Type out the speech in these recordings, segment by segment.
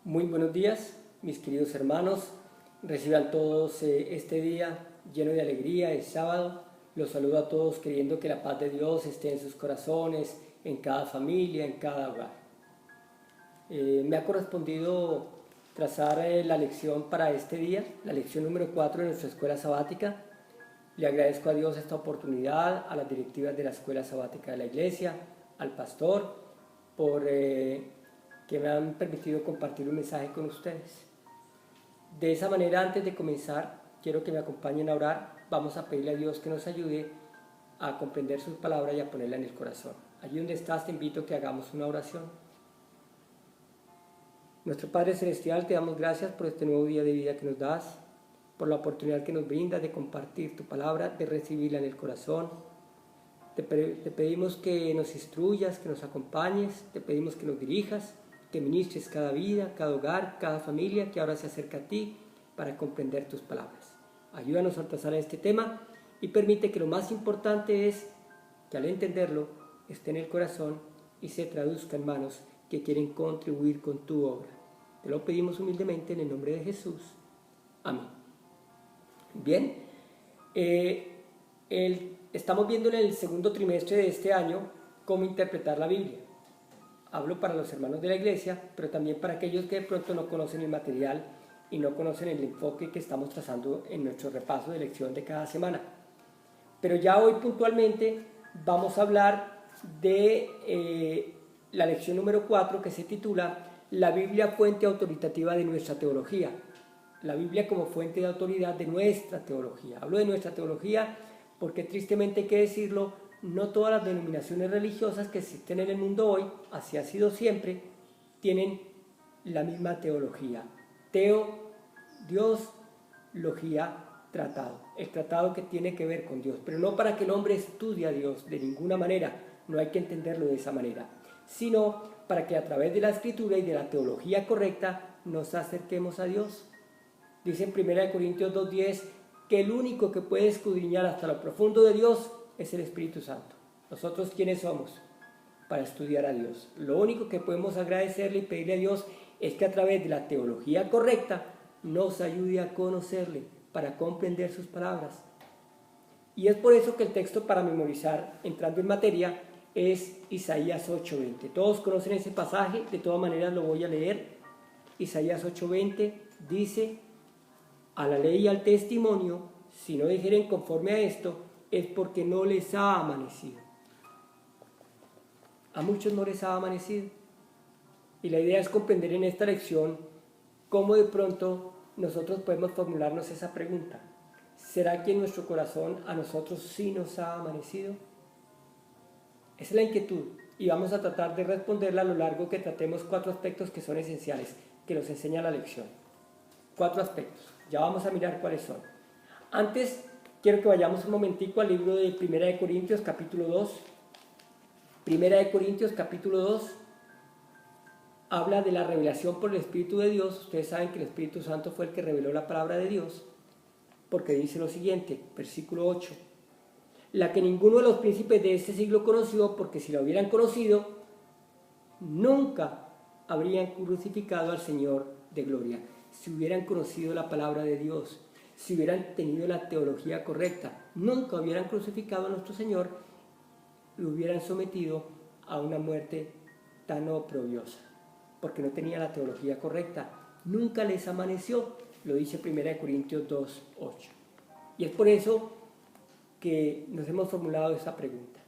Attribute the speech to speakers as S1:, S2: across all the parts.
S1: Muy buenos días, mis queridos hermanos. Reciban todos este día lleno de alegría, el sábado. Los saludo a todos creyendo que la paz de Dios esté en sus corazones, en cada familia, en cada hogar. Me ha correspondido trazar la lección para este día, la lección número 4 de nuestra escuela sabática. Le agradezco a Dios esta oportunidad, a las directivas de la escuela sabática de la iglesia, al pastor, por que me han permitido compartir un mensaje con ustedes. De esa manera, antes de comenzar, quiero que me acompañen a orar. Vamos a pedirle a Dios que nos ayude a comprender sus palabras y a ponerla en el corazón. Allí donde estás, te invito a que hagamos una oración. Nuestro Padre Celestial, te damos gracias por este nuevo día de vida que nos das, por la oportunidad que nos brindas de compartir tu palabra, de recibirla en el corazón. Te pedimos que nos instruyas, que nos acompañes, te pedimos que nos dirijas, que ministres cada vida, cada hogar, cada familia que ahora se acerca a ti para comprender tus palabras. Ayúdanos a trazar este tema y permite que lo más importante es que al entenderlo esté en el corazón y se traduzca en manos que quieren contribuir con tu obra. Te lo pedimos humildemente en el nombre de Jesús. Amén. Bien, estamos viendo en el segundo trimestre de este año cómo interpretar la Biblia. Hablo para los hermanos de la iglesia, pero también para aquellos que de pronto no conocen el material y no conocen el enfoque que estamos trazando en nuestro repaso de lección de cada semana. Pero ya hoy puntualmente vamos a hablar de la lección número 4, que se titula La Biblia, fuente autoritativa de nuestra teología. La Biblia como fuente de autoridad de nuestra teología. Hablo de nuestra teología porque tristemente hay que decirlo, no todas las denominaciones religiosas que existen en el mundo hoy, así ha sido siempre, tienen la misma teología. Dios, logía, tratado. El tratado que tiene que ver con Dios, pero no para que el hombre estudie a Dios de ninguna manera, no hay que entenderlo de esa manera, sino para que a través de la escritura y de la teología correcta nos acerquemos a Dios. Dice en 1 Corintios 2:10 que el único que puede escudriñar hasta lo profundo de Dios es el Espíritu Santo. ¿Nosotros quiénes somos? Para estudiar a Dios. Lo único que podemos agradecerle y pedirle a Dios es que a través de la teología correcta nos ayude a conocerle, para comprender sus palabras. Y es por eso que el texto para memorizar, entrando en materia, es Isaías 8:20. Todos conocen ese pasaje, de todas maneras lo voy a leer. Isaías 8:20 dice: a la ley y al testimonio, si no dijeren conforme a esto, es porque no les ha amanecido. A muchos no les ha amanecido. Y la idea es comprender en esta lección cómo de pronto nosotros podemos formularnos esa pregunta. ¿Será que en nuestro corazón a nosotros sí nos ha amanecido? Esa es la inquietud y vamos a tratar de responderla a lo largo que tratemos 4 aspectos que son esenciales, que nos enseña la lección. 4 aspectos. Ya vamos a mirar cuáles son. Antes, quiero que vayamos un momentico al libro de 1 Corintios capítulo 2. 1 Corintios capítulo 2 habla de la revelación por el Espíritu de Dios. Ustedes saben que el Espíritu Santo fue el que reveló la palabra de Dios, porque dice lo siguiente, versículo 8. La que ninguno de los príncipes de este siglo conoció, porque si la hubieran conocido, nunca habrían crucificado al Señor de gloria. Si hubieran conocido la palabra de Dios, si hubieran tenido la teología correcta, nunca hubieran crucificado a nuestro Señor, lo hubieran sometido a una muerte tan oprobiosa, porque no tenía la teología correcta. Nunca les amaneció, lo dice 1 Corintios 2:8. Y es por eso que nos hemos formulado esta pregunta.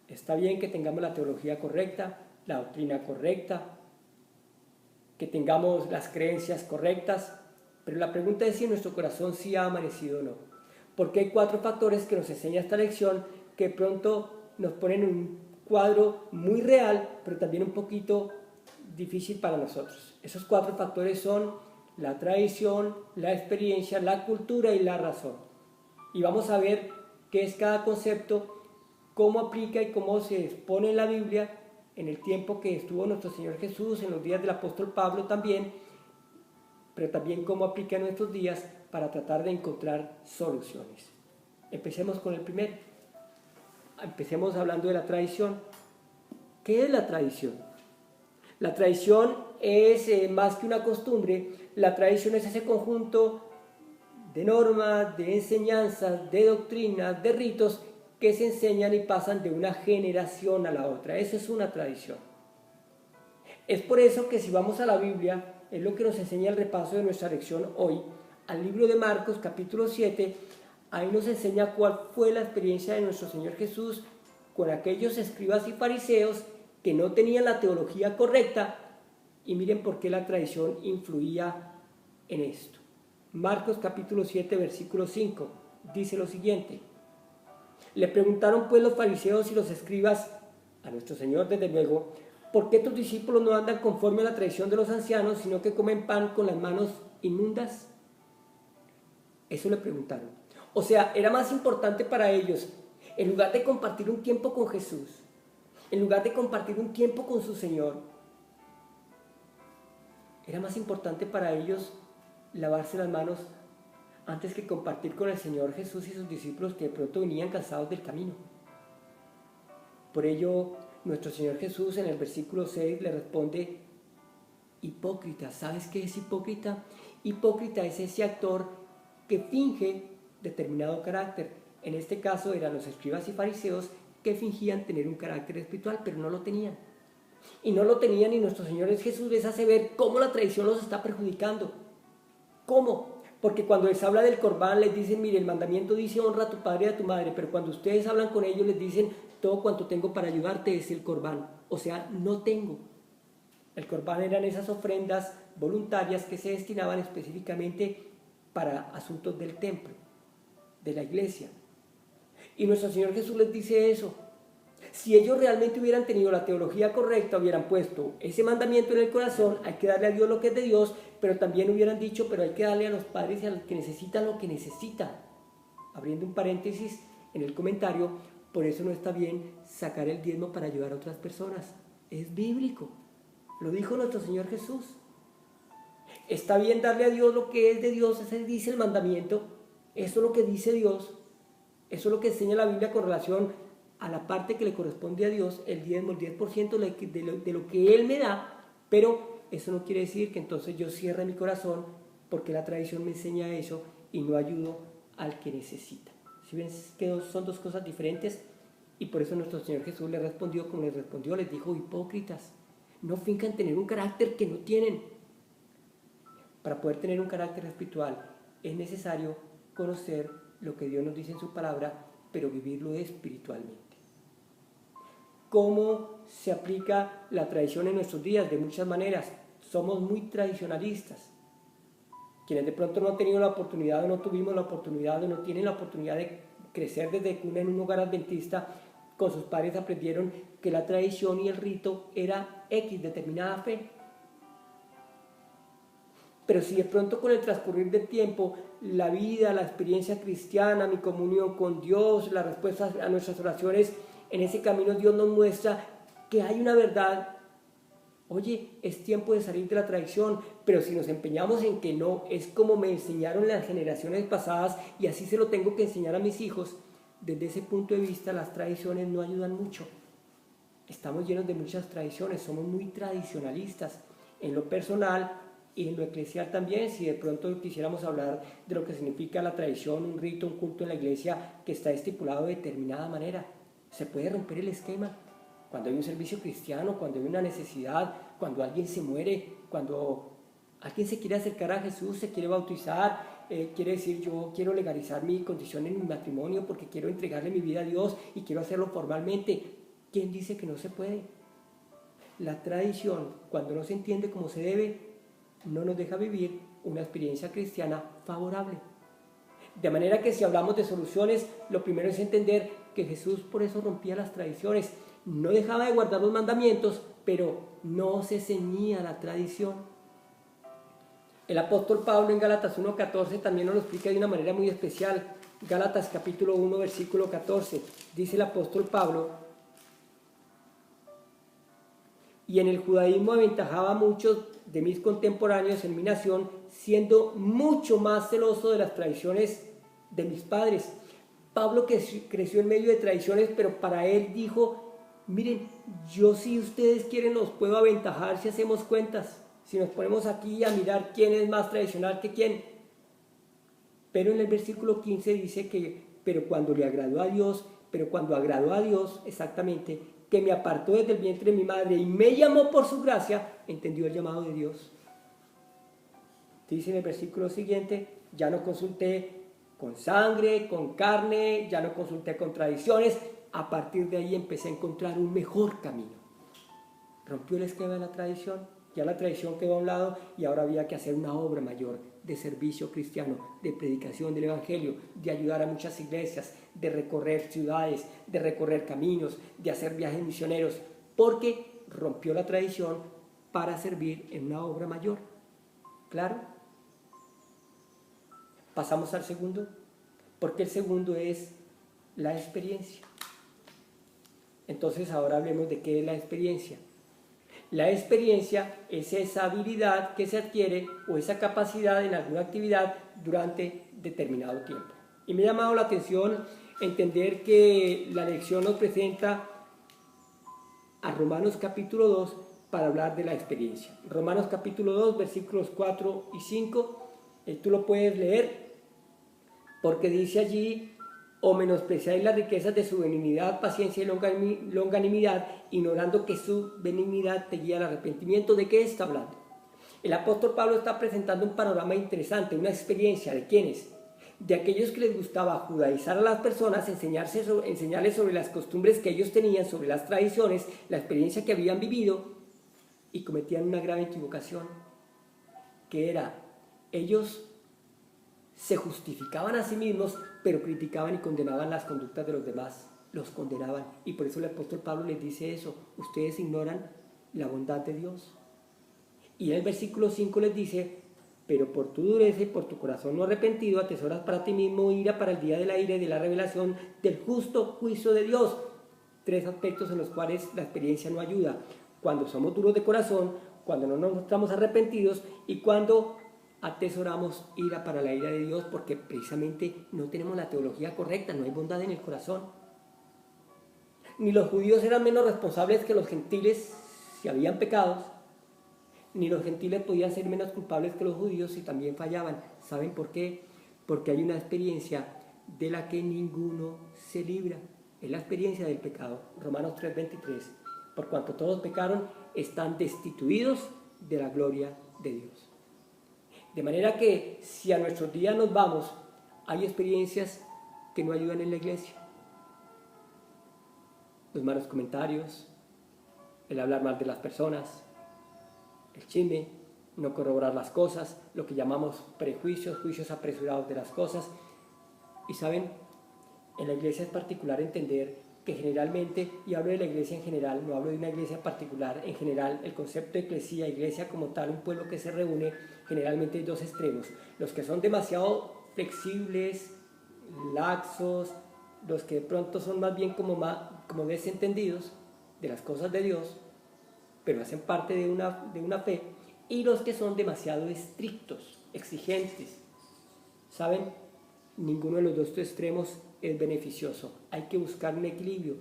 S1: Está bien que tengamos la teología correcta, la doctrina correcta, que tengamos las creencias correctas, pero la pregunta es si en nuestro corazón sí ha amanecido o no. Porque hay 4 factores que nos enseña esta lección que pronto nos ponen un cuadro muy real, pero también un poquito difícil para nosotros. Esos 4 factores son la tradición, la experiencia, la cultura y la razón. Y vamos a ver qué es cada concepto, cómo aplica y cómo se expone en la Biblia en el tiempo que estuvo nuestro Señor Jesús, en los días del apóstol Pablo también, pero también cómo aplica en nuestros días para tratar de encontrar soluciones. Empecemos con el primero. Empecemos hablando de la tradición. ¿Qué es la tradición? La tradición es más que una costumbre, la tradición es ese conjunto de normas, de enseñanzas, de doctrinas, de ritos que se enseñan y pasan de una generación a la otra. Esa es una tradición. Es por eso que si vamos a la Biblia, es lo que nos enseña el repaso de nuestra lección hoy, al libro de Marcos capítulo 7, ahí nos enseña cuál fue la experiencia de nuestro Señor Jesús con aquellos escribas y fariseos que no tenían la teología correcta, y miren por qué la tradición influía en esto. Marcos capítulo 7 versículo 5 dice lo siguiente: le preguntaron pues los fariseos y los escribas a nuestro Señor, desde luego, ¿por qué tus discípulos no andan conforme a la tradición de los ancianos, sino que comen pan con las manos inmundas? Eso le preguntaron. O sea, era más importante para ellos, en lugar de compartir un tiempo con Jesús, en lugar de compartir un tiempo con su Señor, era más importante para ellos lavarse las manos antes que compartir con el Señor Jesús y sus discípulos, que de pronto venían cansados del camino. Por ello, nuestro Señor Jesús en el versículo 6 le responde: hipócrita. ¿Sabes qué es hipócrita? Hipócrita es ese actor que finge determinado carácter. En este caso eran los escribas y fariseos que fingían tener un carácter espiritual, pero no lo tenían. Y no lo tenían, y nuestro Señor Jesús les hace ver cómo la tradición los está perjudicando. ¿Cómo? Porque cuando les habla del corbán les dicen: mire, el mandamiento dice honra a tu padre y a tu madre, pero cuando ustedes hablan con ellos les dicen: todo cuanto tengo para ayudarte es el corbán. O sea, no tengo. El corbán eran esas ofrendas voluntarias que se destinaban específicamente para asuntos del templo, de la iglesia. Y nuestro Señor Jesús les dice eso. Si ellos realmente hubieran tenido la teología correcta, hubieran puesto ese mandamiento en el corazón: hay que darle a Dios lo que es de Dios, pero también hubieran dicho: pero hay que darle a los padres y a los que necesitan lo que necesitan. Abriendo un paréntesis en el comentario, por eso no está bien sacar el diezmo para ayudar a otras personas. Es bíblico. Lo dijo nuestro Señor Jesús. Está bien darle a Dios lo que es de Dios, ese dice el mandamiento. Eso es lo que dice Dios. Eso es lo que enseña la Biblia con relación a la parte que le corresponde a Dios, el diezmo, el 10% de lo que Él me da, pero eso no quiere decir que entonces yo cierre mi corazón porque la tradición me enseña eso y no ayudo al que necesita. Si ven que son dos cosas diferentes, y por eso nuestro Señor Jesús le respondió como les respondió, les dijo: hipócritas, no finjan tener un carácter que no tienen. Para poder tener un carácter espiritual es necesario conocer lo que Dios nos dice en su palabra, pero vivirlo espiritualmente. ¿Cómo se aplica la tradición en nuestros días? De muchas maneras. Somos muy tradicionalistas. Quienes de pronto no han tenido la oportunidad o no tuvimos la oportunidad o no tienen la oportunidad de crecer desde cuna en un hogar adventista, con sus padres aprendieron que la tradición y el rito era X, determinada fe. Pero si de pronto con el transcurrir del tiempo, la vida, la experiencia cristiana, mi comunión con Dios, la respuesta a nuestras oraciones, en ese camino Dios nos muestra que hay una verdad. Oye, es tiempo de salir de la tradición, pero si nos empeñamos en que no, es como me enseñaron las generaciones pasadas y así se lo tengo que enseñar a mis hijos, desde ese punto de vista las tradiciones no ayudan mucho. Estamos llenos de muchas tradiciones, somos muy tradicionalistas en lo personal y en lo eclesial también. Si de pronto quisiéramos hablar de lo que significa la tradición, un rito, un culto en la iglesia que está estipulado de determinada manera, se puede romper el esquema. Cuando hay un servicio cristiano, cuando hay una necesidad, cuando alguien se muere, cuando alguien se quiere acercar a Jesús, se quiere bautizar, quiere decir: yo quiero legalizar mi condición en mi matrimonio porque quiero entregarle mi vida a Dios y quiero hacerlo formalmente. ¿Quién dice que no se puede? La tradición, cuando no se entiende como se debe, no nos deja vivir una experiencia cristiana favorable. De manera que si hablamos de soluciones, lo primero es entender que Jesús por eso rompía las tradiciones. No dejaba de guardar los mandamientos, pero no se ceñía a la tradición. El apóstol Pablo en Gálatas 1:14 también nos lo explica de una manera muy especial. Gálatas capítulo 1, versículo 14. Dice el apóstol Pablo: y en el judaísmo aventajaba a muchos de mis contemporáneos en mi nación, siendo mucho más celoso de las tradiciones de mis padres. Pablo que creció en medio de tradiciones, pero para él dijo: miren, yo, si ustedes quieren, los puedo aventajar si hacemos cuentas, si nos ponemos aquí a mirar quién es más tradicional que quién. Pero en el versículo 15 dice que, pero cuando agradó a Dios, exactamente, que me apartó desde el vientre de mi madre y me llamó por su gracia, entendió el llamado de Dios. Dice en el versículo siguiente, ya no consulté con sangre, con carne, ya no consulté con tradiciones. A partir de ahí empecé a encontrar un mejor camino. Rompió el esquema de la tradición, ya la tradición quedó a un lado y ahora había que hacer una obra mayor de servicio cristiano, de predicación del evangelio, de ayudar a muchas iglesias, de recorrer ciudades, de recorrer caminos, de hacer viajes misioneros, porque rompió la tradición para servir en una obra mayor. ¿Claro? Pasamos al segundo, porque el segundo es la experiencia. Entonces ahora hablemos de qué es la experiencia. La experiencia es esa habilidad que se adquiere o esa capacidad en alguna actividad durante determinado tiempo. Y me ha llamado la atención entender que la lección nos presenta a Romanos capítulo 2 para hablar de la experiencia. Romanos capítulo 2, versículos 4 y 5, tú lo puedes leer, porque dice allí: o menospreciáis las riquezas de su benignidad, paciencia y longanimidad, ignorando que su benignidad te guía al arrepentimiento. ¿De qué está hablando? El apóstol Pablo está presentando un panorama interesante, una experiencia de quienes, de aquellos que les gustaba judaizar a las personas, enseñarles sobre las costumbres que ellos tenían, sobre las tradiciones, la experiencia que habían vivido, y cometían una grave equivocación, que era, ellos se justificaban a sí mismos, pero criticaban y condenaban las conductas de los demás, los condenaban. Y por eso el apóstol Pablo les dice eso: ustedes ignoran la bondad de Dios. Y en el versículo 5 les dice: pero por tu dureza y por tu corazón no arrepentido, atesoras para ti mismo ira para el día de la ira y de la revelación del justo juicio de Dios. Tres aspectos en los cuales la experiencia no ayuda: cuando somos duros de corazón, cuando no nos mostramos arrepentidos y cuando atesoramos ira para la ira de Dios, porque precisamente no tenemos la teología correcta, no hay bondad en el corazón. Ni los judíos eran menos responsables que los gentiles si habían pecados, ni los gentiles podían ser menos culpables que los judíos si también fallaban. ¿Saben por qué? Porque hay una experiencia de la que ninguno se libra. Es la experiencia del pecado. Romanos 3:23. Por cuanto todos pecaron, están destituidos de la gloria de Dios. De manera que si a nuestros días nos vamos, hay experiencias que no ayudan en la iglesia. Los malos comentarios, el hablar mal de las personas, el chisme, no corroborar las cosas, lo que llamamos prejuicios, juicios apresurados de las cosas. Y saben, en la iglesia es particular entender que generalmente, y hablo de la iglesia en general, no hablo de una iglesia particular, en general el concepto de eclesía, iglesia como tal, un pueblo que se reúne, generalmente hay dos extremos: los que son demasiado flexibles, laxos, los que de pronto son más bien como desentendidos de las cosas de Dios, pero hacen parte de una fe, y los que son demasiado estrictos, exigentes. ¿Saben? Ninguno de los dos extremos es beneficioso. Hay que buscar un equilibrio,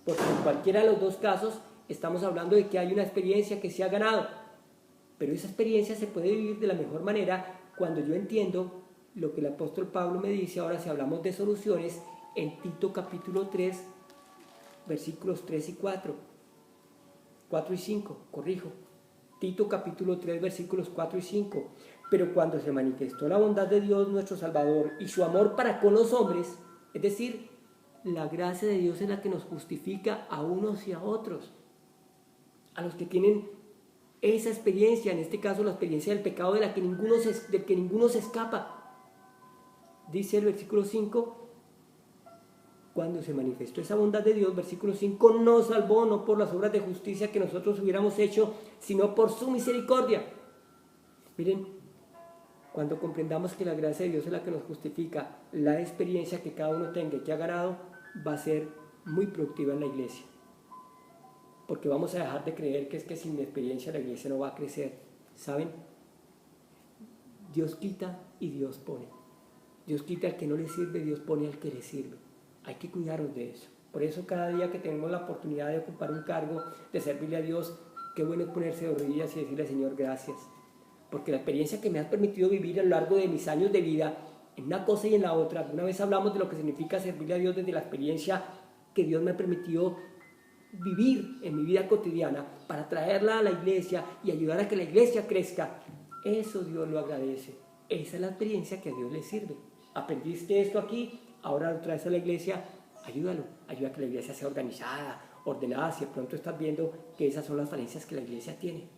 S1: porque en cualquiera de los dos casos estamos hablando de que hay una experiencia que se ha ganado, pero esa experiencia se puede vivir de la mejor manera cuando yo entiendo lo que el apóstol Pablo me dice. Ahora, si hablamos de soluciones, en Tito capítulo 3, versículos 3 y 4 y 5, corrijo, Tito capítulo 3, versículos 4 y 5. Pero cuando se manifestó la bondad de Dios nuestro Salvador y su amor para con los hombres, es decir, la gracia de Dios es la que nos justifica a unos y a otros, a los que tienen esa experiencia, en este caso la experiencia del pecado del que ninguno se escapa. Dice el versículo 5, cuando se manifestó esa bondad de Dios, versículo 5, nos salvó no por las obras de justicia que nosotros hubiéramos hecho, sino por su misericordia. Miren, cuando comprendamos que la gracia de Dios es la que nos justifica, la experiencia que cada uno tenga y que ha ganado va a ser muy productiva en la iglesia. Porque vamos a dejar de creer que es que sin experiencia la iglesia no va a crecer. ¿Saben? Dios quita y Dios pone. Dios quita al que no le sirve, Dios pone al que le sirve. Hay que cuidarnos de eso, Por eso cada día que tenemos la oportunidad de ocupar un cargo, de servirle a Dios, qué bueno es ponerse de rodillas y decirle, Señor, gracias. Porque la experiencia que me has permitido vivir a lo largo de mis años de vida, en una cosa y en la otra, alguna vez hablamos de lo que significa servirle a Dios desde la experiencia que Dios me ha permitido vivir en mi vida cotidiana para traerla a la iglesia y ayudar a que la iglesia crezca. Eso Dios lo agradece. Esa es la experiencia que a Dios le sirve. Aprendiste esto aquí, ahora lo traes a la iglesia, ayúdalo, ayuda a que la iglesia sea organizada, ordenada, si de pronto estás viendo que esas son las falencias que la iglesia tiene.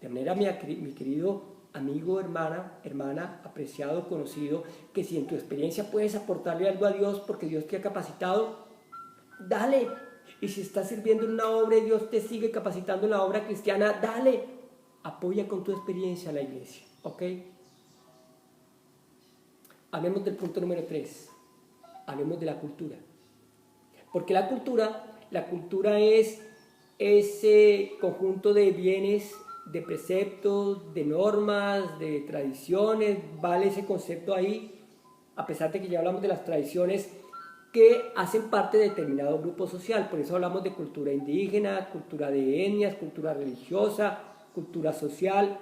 S1: De manera, mi querido amigo, hermana, apreciado, conocido, que si en tu experiencia puedes aportarle algo a Dios porque Dios te ha capacitado, dale. Y si estás sirviendo en una obra y Dios te sigue capacitando en la obra cristiana, dale. Apoya con tu experiencia a la iglesia, ¿ok? Hablemos del punto número 3. Hablemos de la cultura. Porque la cultura es ese conjunto de bienes, de preceptos, de normas, de tradiciones, vale ese concepto ahí, a pesar de que ya hablamos de las tradiciones que hacen parte de determinado grupo social. Por eso hablamos de cultura indígena, cultura de etnias, cultura religiosa, cultura social.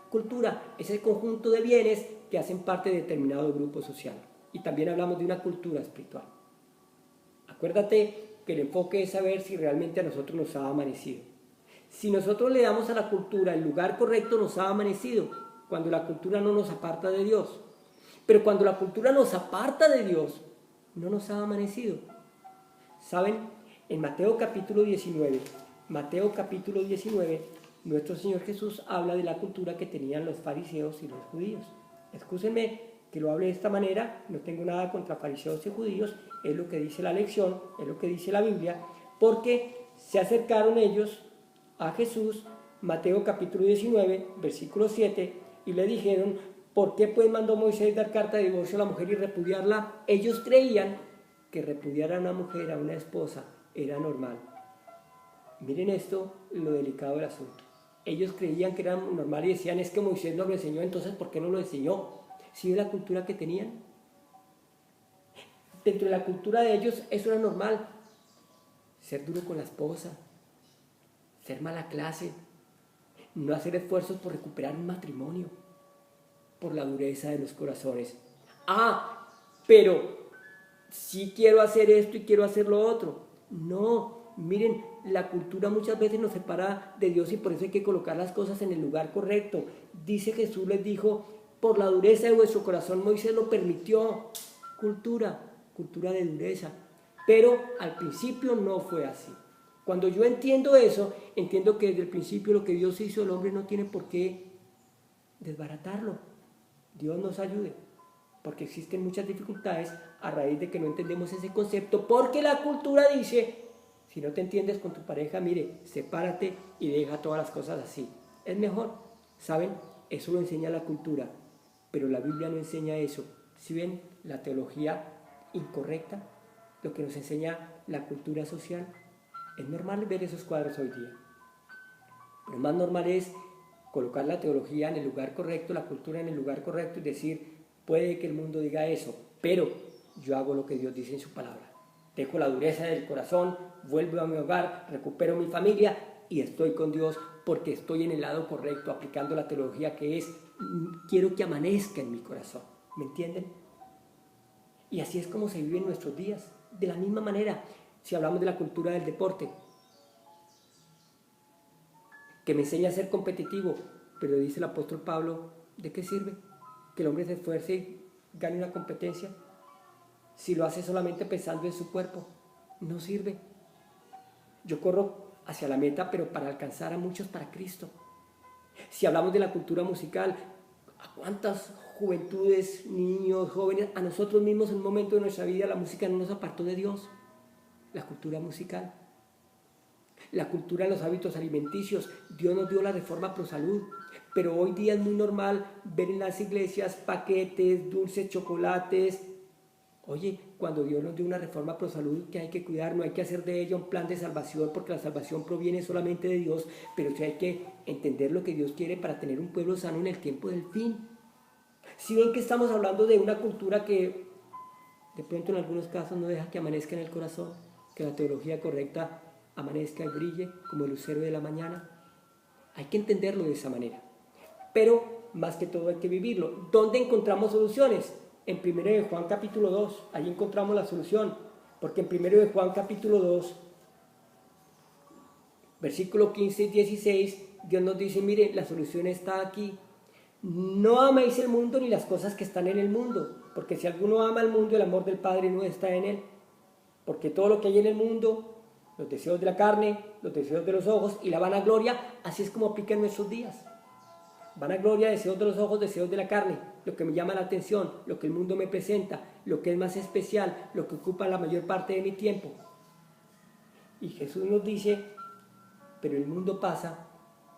S1: Cultura es el conjunto de bienes que hacen parte de determinado grupo social. Y también hablamos de una cultura espiritual. Acuérdate que el enfoque es saber si realmente a nosotros nos ha amanecido. Si nosotros le damos a la cultura el lugar correcto, nos ha amanecido, cuando la cultura no nos aparta de Dios. Pero cuando la cultura nos aparta de Dios, no nos ha amanecido. ¿Saben? En Mateo capítulo 19, nuestro Señor Jesús habla de la cultura que tenían los fariseos y los judíos. Excúsenme que lo hable de esta manera, no tengo nada contra fariseos y judíos, es lo que dice la lección, es lo que dice la Biblia, porque se acercaron ellos a Jesús, Mateo capítulo 19, versículo 7, y le dijeron, ¿por qué pues mandó Moisés dar carta de divorcio a la mujer y repudiarla? Ellos creían que repudiar a una mujer, a una esposa, era normal. Miren esto, lo delicado del asunto. Ellos creían que era normal y decían, es que Moisés no lo enseñó, entonces ¿por qué no lo enseñó? ¿Sí es la cultura que tenían? Dentro de la cultura de ellos eso era normal. Ser duro con la esposa, ser mala clase, no hacer esfuerzos por recuperar un matrimonio, por la dureza de los corazones. Pero sí quiero hacer esto y quiero hacer lo otro. No, miren, la cultura muchas veces nos separa de Dios y por eso hay que colocar las cosas en el lugar correcto. Dice Jesús, les dijo, por la dureza de vuestro corazón Moisés lo permitió. Cultura de dureza. Pero al principio no fue así. Cuando yo entiendo eso, entiendo que desde el principio lo que Dios hizo, el hombre no tiene por qué desbaratarlo. Dios nos ayude, porque existen muchas dificultades a raíz de que no entendemos ese concepto, porque la cultura dice, si no te entiendes con tu pareja, mire, sepárate y deja todas las cosas así. Es mejor, ¿saben? Eso lo enseña la cultura, pero la Biblia no enseña eso. Si ven la teología incorrecta, lo que nos enseña la cultura social, es normal ver esos cuadros hoy día. Pero más normal es colocar la teología en el lugar correcto, la cultura en el lugar correcto y decir, puede que el mundo diga eso, pero yo hago lo que Dios dice en su palabra. Dejo la dureza del corazón, vuelvo a mi hogar, recupero mi familia y estoy con Dios porque estoy en el lado correcto, aplicando la teología que es, quiero que amanezca en mi corazón. ¿Me entienden? Y así es como se vive en nuestros días. De la misma manera, si hablamos de la cultura del deporte, que me enseña a ser competitivo, pero dice el apóstol Pablo, ¿de qué sirve que el hombre se esfuerce y gane una competencia si lo hace solamente pensando en su cuerpo? No sirve. Yo corro hacia la meta, pero para alcanzar a muchos para Cristo. Si hablamos de la cultura musical, ¿a cuántas juventudes, niños, jóvenes, a nosotros mismos en un momento de nuestra vida la música no nos apartó de Dios? La cultura musical. La cultura en los hábitos alimenticios. Dios nos dio la reforma pro salud, pero hoy día es muy normal ver en las iglesias paquetes, dulces, chocolates. Oye, cuando Dios nos dio una reforma pro salud que hay que cuidar, no hay que hacer de ella un plan de salvación, porque la salvación proviene solamente de Dios, pero sí hay que entender lo que Dios quiere para tener un pueblo sano en el tiempo del fin. Si ven que estamos hablando de una cultura que De pronto en algunos casos no deja que amanezca en el corazón, que la teología correcta amanezca y brille como el lucero de la mañana. Hay que entenderlo de esa manera. Pero más que todo hay que vivirlo. ¿Dónde encontramos soluciones? En 1 de Juan capítulo 2, ahí encontramos la solución. Porque en 1 de Juan capítulo 2, versículo 15 y 16, Dios nos dice, mire, la solución está aquí. No améis el mundo ni las cosas que están en el mundo, porque si alguno ama el mundo, el amor del Padre no está en él. Porque todo lo que hay en el mundo, los deseos de la carne, los deseos de los ojos y la vanagloria, así es como aplica en nuestros días. Vanagloria, deseos de los ojos, deseos de la carne, lo que me llama la atención, lo que el mundo me presenta, lo que es más especial, lo que ocupa la mayor parte de mi tiempo. Y Jesús nos dice, pero el mundo pasa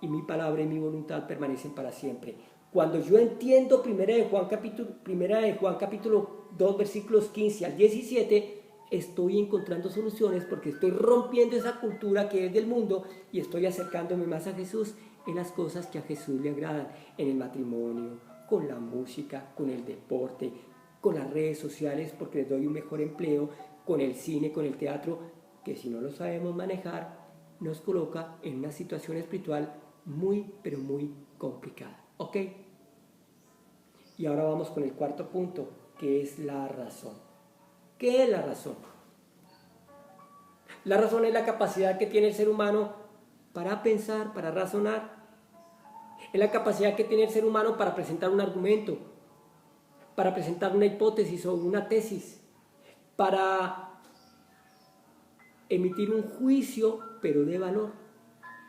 S1: y mi palabra y mi voluntad permanecen para siempre. Cuando yo entiendo Primera de Juan capítulo 2, versículos 15 al 17, estoy encontrando soluciones porque estoy rompiendo esa cultura que es del mundo y estoy acercándome más a Jesús en las cosas que a Jesús le agradan, en el matrimonio, con la música, con el deporte, con las redes sociales porque les doy un mejor empleo, con el cine, con el teatro, que si no lo sabemos manejar, nos coloca en una situación espiritual muy, pero muy complicada. ¿Ok? Y ahora vamos con el cuarto punto, que es la razón. ¿Qué es la razón? La razón es la capacidad que tiene el ser humano para pensar, para razonar. Es la capacidad que tiene el ser humano para presentar un argumento, para presentar una hipótesis o una tesis, para emitir un juicio, pero de valor.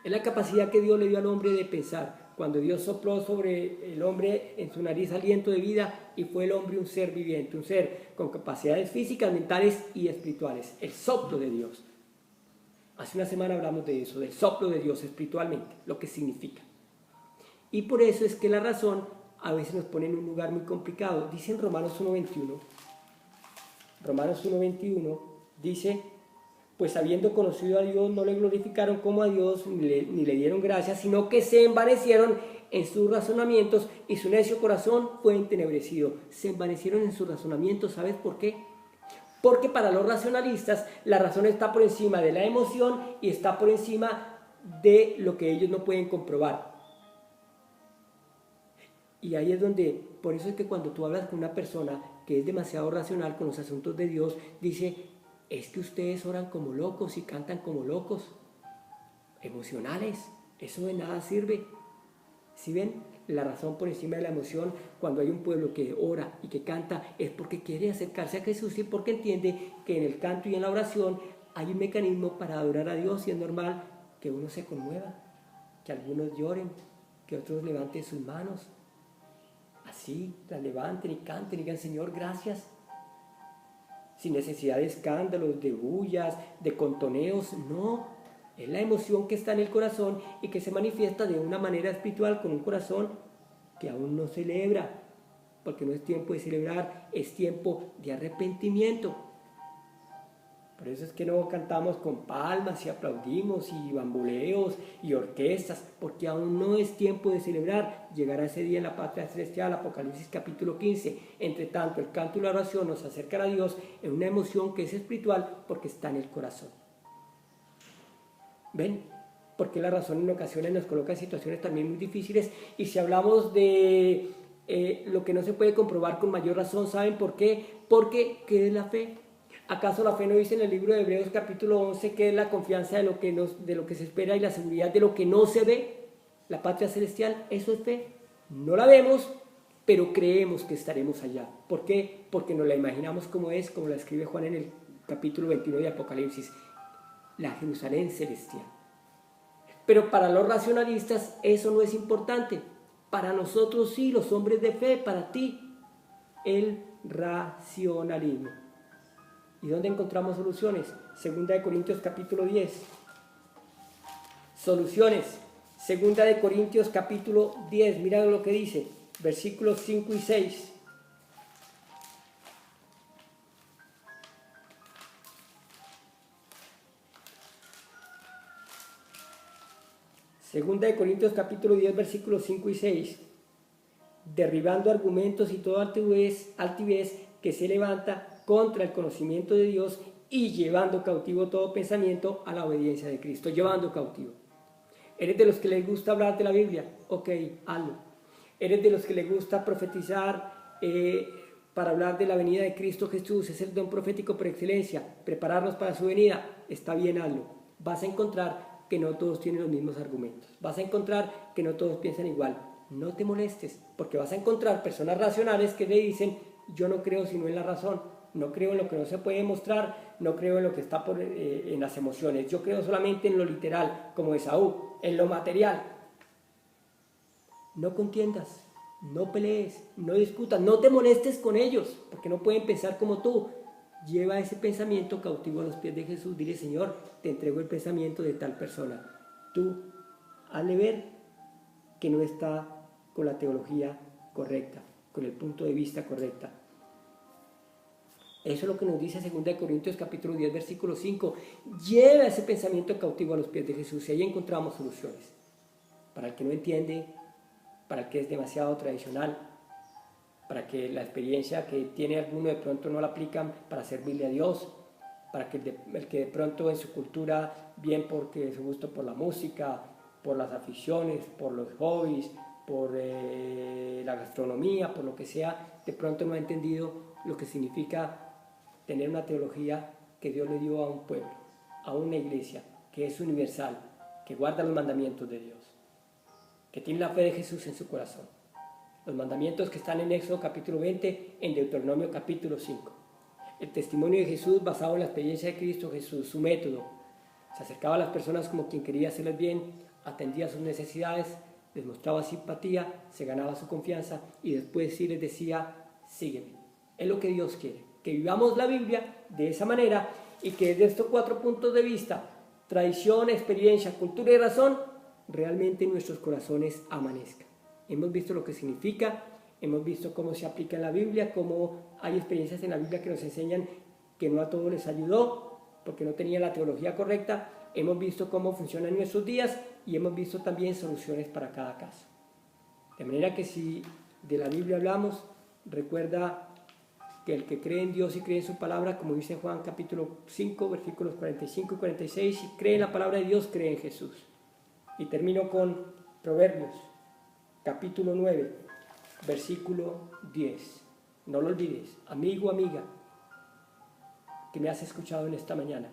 S1: Es la capacidad que Dios le dio al hombre de pensar. Cuando Dios sopló sobre el hombre en su nariz aliento de vida y fue el hombre un ser viviente, un ser con capacidades físicas, mentales y espirituales. El soplo de Dios. Hace una semana hablamos de eso, del soplo de Dios espiritualmente, lo que significa. Y por eso es que la razón a veces nos pone en un lugar muy complicado. Dice en Romanos 1.21, dice, pues habiendo conocido a Dios no le glorificaron como a Dios ni le dieron gracias, sino que se envanecieron en sus razonamientos y su necio corazón fue entenebrecido. Se envanecieron en sus razonamientos, ¿sabes por qué? Porque para los racionalistas la razón está por encima de la emoción y está por encima de lo que ellos no pueden comprobar. Y ahí es donde, por eso es que cuando tú hablas con una persona que es demasiado racional con los asuntos de Dios, dice, es que ustedes oran como locos y cantan como locos, emocionales, eso de nada sirve. ¿Sí ven? La razón por encima de la emoción, cuando hay un pueblo que ora y que canta, es porque quiere acercarse a Jesús y porque entiende que en el canto y en la oración hay un mecanismo para adorar a Dios y es normal que uno se conmueva, que algunos lloren, que otros levanten sus manos. Así, las levanten y canten y digan, Señor, gracias. Sin necesidad de escándalos, de bullas, de contoneos, no. Es la emoción que está en el corazón y que se manifiesta de una manera espiritual con un corazón que aún no celebra, porque no es tiempo de celebrar, es tiempo de arrepentimiento. Por eso es que no cantamos con palmas y aplaudimos y bamboleos y orquestas, porque aún no es tiempo de celebrar. Llegará ese día en la patria celestial, Apocalipsis capítulo 15. Entre tanto, el canto y la oración nos acercan a Dios en una emoción que es espiritual porque está en el corazón. ¿Ven? Porque la razón en ocasiones nos coloca en situaciones también muy difíciles. Y si hablamos de lo que no se puede comprobar con mayor razón, ¿saben por qué? Porque, ¿qué es la fe? ¿Acaso la fe no dice en el libro de Hebreos capítulo 11 que es la confianza de lo que se espera y la seguridad de lo que no se ve? La patria celestial, eso es fe. No la vemos, pero creemos que estaremos allá. ¿Por qué? Porque nos la imaginamos como es, como la escribe Juan en el capítulo 29 de Apocalipsis, la Jerusalén celestial. Pero para los racionalistas eso no es importante. Para nosotros sí, los hombres de fe, para ti, el racionalismo. ¿Y dónde encontramos soluciones? Segunda de Corintios capítulo 10. Soluciones. Segunda de Corintios capítulo 10. Mira lo que dice. Versículos 5 y 6. Segunda de Corintios capítulo 10, versículos 5 y 6. Derribando argumentos y toda altivez que se levanta contra el conocimiento de Dios y llevando cautivo todo pensamiento a la obediencia de Cristo, llevando cautivo. ¿Eres de los que les gusta hablar de la Biblia? Ok, hazlo. ¿Eres de los que les gusta profetizar para hablar de la venida de Cristo Jesús? Es el don profético por excelencia, prepararnos para su venida. Está bien, hazlo. Vas a encontrar que no todos tienen los mismos argumentos. Vas a encontrar que no todos piensan igual. No te molestes, porque vas a encontrar personas racionales que le dicen, yo no creo sino en la razón, no creo en lo que no se puede mostrar, no creo en lo que está en las emociones, yo creo solamente en lo literal, como Esaú, en lo material. No contiendas, no pelees, no discutas, no te molestes con ellos, porque no pueden pensar como tú. Lleva ese pensamiento cautivo a los pies de Jesús. Dile, Señor, te entrego el pensamiento de tal persona. Tú, hazle ver que no está con la teología correcta, con el punto de vista correcta. Eso es lo que nos dice 2 Corintios capítulo 10, versículo 5. Lleva ese pensamiento cautivo a los pies de Jesús y ahí encontramos soluciones. Para el que no entiende, para el que es demasiado tradicional, para que la experiencia que tiene alguno de pronto no la aplican para servirle a Dios, para que el que de pronto en su cultura, bien porque su gusto por la música, por las aficiones, por los hobbies, por la gastronomía, por lo que sea, de pronto no ha entendido lo que significa tener una teología que Dios le dio a un pueblo, a una iglesia que es universal, que guarda los mandamientos de Dios, que tiene la fe de Jesús en su corazón. Los mandamientos que están en Éxodo capítulo 20, en Deuteronomio capítulo 5. El testimonio de Jesús basado en la experiencia de Cristo Jesús, su método. Se acercaba a las personas como quien quería hacerles bien, atendía sus necesidades, les mostraba simpatía, se ganaba su confianza y después sí les decía, sígueme. Es lo que Dios quiere, que vivamos la Biblia de esa manera y que desde estos 4 puntos de vista, tradición, experiencia, cultura y razón, realmente en nuestros corazones amanezca. Hemos visto lo que significa, hemos visto cómo se aplica en la Biblia, cómo hay experiencias en la Biblia que nos enseñan que no a todos les ayudó porque no tenían la teología correcta. Hemos visto cómo funciona en nuestros días y hemos visto también soluciones para cada caso. De manera que si de la Biblia hablamos, recuerda que el que cree en Dios y cree en su palabra, como dice Juan capítulo 5, versículos 45 y 46, si cree en la palabra de Dios, cree en Jesús. Y termino con Proverbios capítulo 9, versículo 10. No lo olvides, amigo, amiga, que me has escuchado en esta mañana.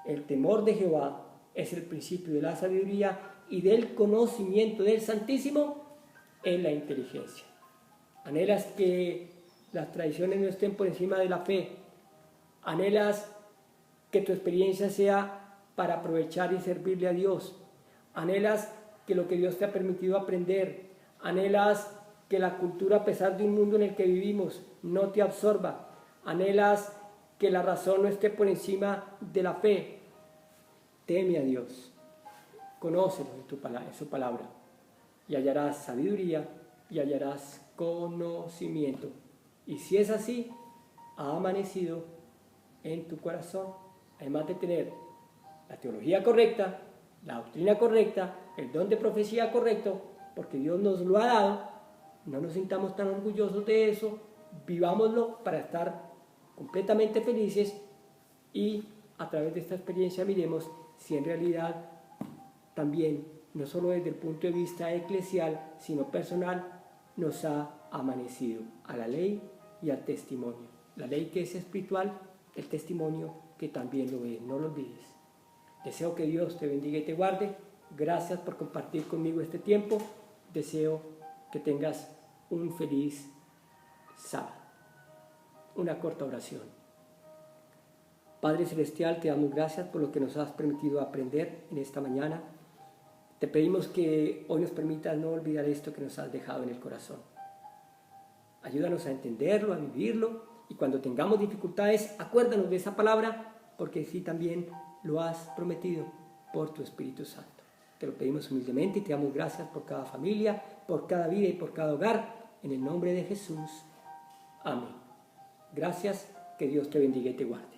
S1: El temor de Jehová es el principio de la sabiduría y del conocimiento del Santísimo es la inteligencia. Anhelas que las tradiciones no estén por encima de la fe. Anhelas que tu experiencia sea para aprovechar y servirle a Dios. Anhelas que lo que Dios te ha permitido aprender. Anhelas que la cultura, a pesar de un mundo en el que vivimos, no te absorba. Anhelas que la razón no esté por encima de la fe. Teme a Dios. Conócelo en su palabra. Y hallarás sabiduría y hallarás conocimiento. Y si es así, ha amanecido en tu corazón, además de tener la teología correcta, la doctrina correcta, el don de profecía correcto, porque Dios nos lo ha dado. No nos sintamos tan orgullosos de eso, vivámoslo para estar completamente felices y a través de esta experiencia miremos si en realidad también, no solo desde el punto de vista eclesial, sino personal, nos ha amanecido a la ley y al testimonio. La ley que es espiritual, el testimonio que también lo es, no lo olvides. Deseo que Dios te bendiga y te guarde. Gracias por compartir conmigo este tiempo. Deseo que tengas un feliz sábado. Una corta oración. Padre Celestial, te damos gracias por lo que nos has permitido aprender en esta mañana. Te pedimos que hoy nos permitas no olvidar esto que nos has dejado en el corazón. Ayúdanos a entenderlo, a vivirlo, y cuando tengamos dificultades, acuérdanos de esa palabra, porque sí también lo has prometido por tu Espíritu Santo. Te lo pedimos humildemente y te damos gracias por cada familia, por cada vida y por cada hogar, en el nombre de Jesús. Amén. Gracias, que Dios te bendiga y te guarde.